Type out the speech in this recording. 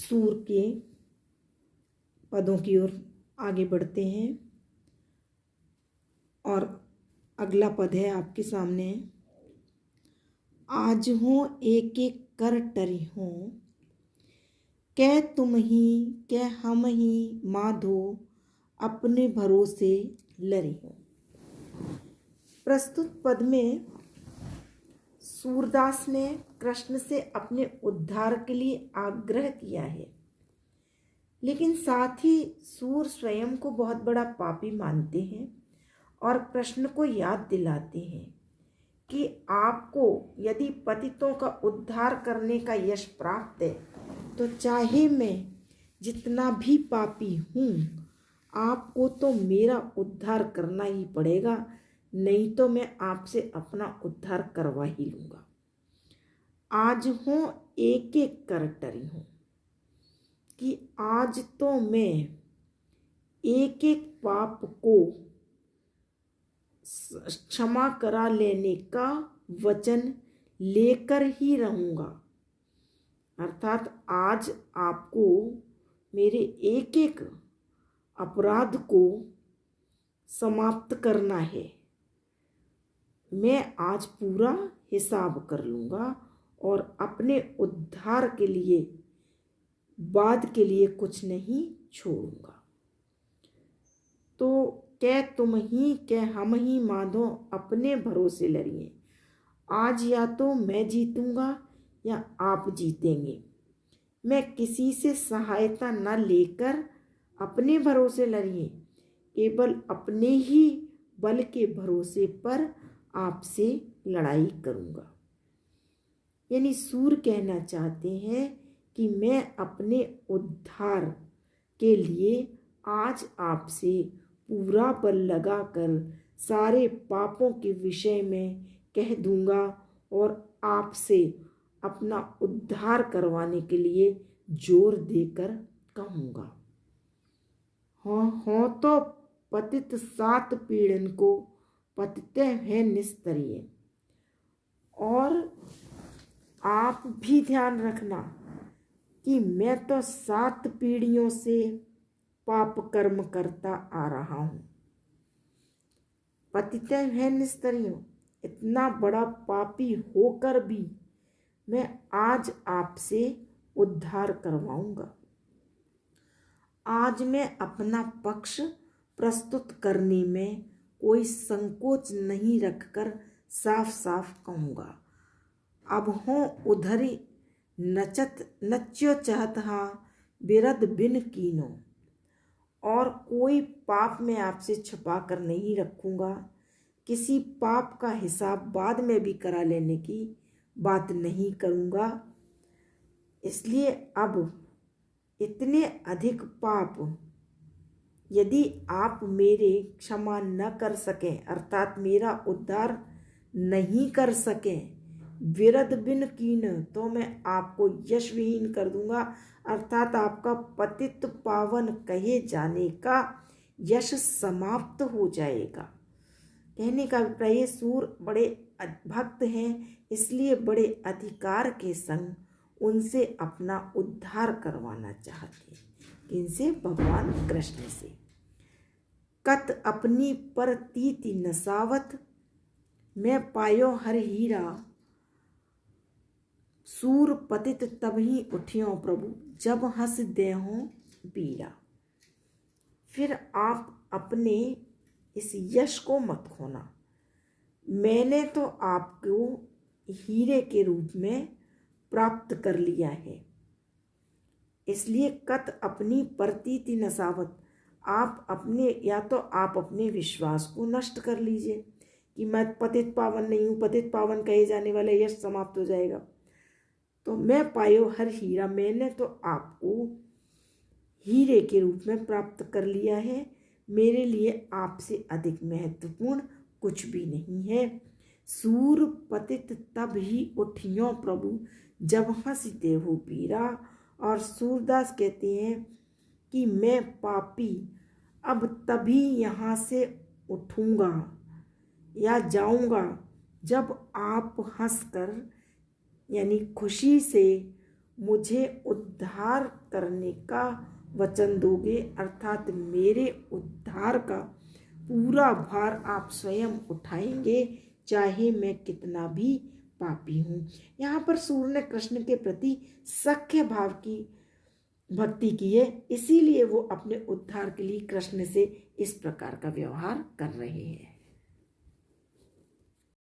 सूर के पदों की ओर आगे बढ़ते हैं और अगला पद है आपके सामने। आज हो एक एक कर टरी हो, कै तुम ही कै हम ही माधो अपने भरोसे लरी हो। प्रस्तुत पद में सूरदास ने कृष्ण से अपने उद्धार के लिए आग्रह किया है, लेकिन साथ ही सूर स्वयं को बहुत बड़ा पापी मानते हैं और कृष्ण को याद दिलाते हैं कि आपको यदि पतितों का उद्धार करने का यश प्राप्त है तो चाहे मैं जितना भी पापी हूँ, आपको तो मेरा उद्धार करना ही पड़ेगा, नहीं तो मैं आपसे अपना उद्धार करवा ही लूँगा। आज हो एक एक कर टरी हूँ, कि आज तो मैं एक एक पाप को क्षमा करा लेने का वचन लेकर ही रहूँगा। अर्थात आज आपको मेरे एक एक अपराध को समाप्त करना है। मैं आज पूरा हिसाब कर लूँगा और अपने उद्धार के लिए बाद के लिए कुछ नहीं छोड़ूंगा। तो कै तुम ही कै हम ही माधो अपने भरोसे लड़िए। आज या तो मैं जीतूंगा या आप जीतेंगे। मैं किसी से सहायता न लेकर अपने भरोसे लड़िए, केवल अपने ही बल के भरोसे पर आपसे लड़ाई करूंगा। यानी सूर कहना चाहते हैं कि मैं अपने उद्धार के लिए आज आपसे पूरा बल लगाकर सारे पापों के विषय में कह दूंगा और आपसे अपना उद्धार करवाने के लिए जोर देकर कहूँगा। हो तो पतित सात पीड़न को पतिते है निस्तरिए। और आप भी ध्यान रखना कि मैं तो 7 पीढ़ियों से पाप कर्म करता आ रहा हूँ। पतिते है निस्तरियों, इतना बड़ा पापी होकर भी मैं आज आपसे उद्धार करवाऊंगा। आज मैं अपना पक्ष प्रस्तुत करने में कोई संकोच नहीं रखकर साफ साफ कहूँगा। अब हो उधरी नच्यो चाहत हा बिरद बिन कीनो। और कोई पाप मैं आपसे छुपा कर नहीं रखूँगा। किसी पाप का हिसाब बाद में भी करा लेने की बात नहीं करूँगा। इसलिए अब इतने अधिक पाप यदि आप मेरे क्षमा न कर सकें, अर्थात मेरा उद्धार नहीं कर सकें, विरद बिन कीन, तो मैं आपको यशविहीन कर दूंगा। अर्थात आपका पतित पावन कहे जाने का यश समाप्त हो जाएगा। कहने का अभिप्राय, सूर बड़े भक्त हैं, इसलिए बड़े अधिकार के संग उनसे अपना उद्धार करवाना चाहते हैं। किनसे? भगवान कृष्ण से। कत अपनी पर तीति नसावत, मैं पायो हर हीरा, सूर पतित तब ही उठियो प्रभु, जब हंस देहो बीरा। फिर आप अपने इस यश को मत खोना। मैंने तो आपको हीरे के रूप में प्राप्त कर लिया है। इसलिए कत अपनी प्रतीति नसावत, आप अपने या तो आप अपने विश्वास को नष्ट कर लीजिए कि मैं पतित पावन नहीं हूँ, पतित पावन कहे जाने वाला यश समाप्त हो जाएगा। तो मैं पायो हर हीरा, मैंने तो आपको हीरे के रूप में प्राप्त कर लिया है। मेरे लिए आपसे अधिक महत्वपूर्ण कुछ भी नहीं है। सूर पतित तब ही उठियो प्रभु, जब हंसते हो पीरा। और सूरदास कहते हैं कि मैं पापी अब तभी यहाँ से उठूँगा या जाऊँगा जब आप हंसकर यानी खुशी से मुझे उद्धार करने का वचन दोगे, अर्थात मेरे उद्धार का पूरा भार आप स्वयं उठाएंगे, चाहे मैं कितना भी पापी हूँ। यहाँ पर सूर्य ने कृष्ण के प्रति सख्य भाव की भक्ति की है, इसीलिए वो अपने उद्धार के लिए कृष्ण से इस प्रकार का व्यवहार कर रहे हैं।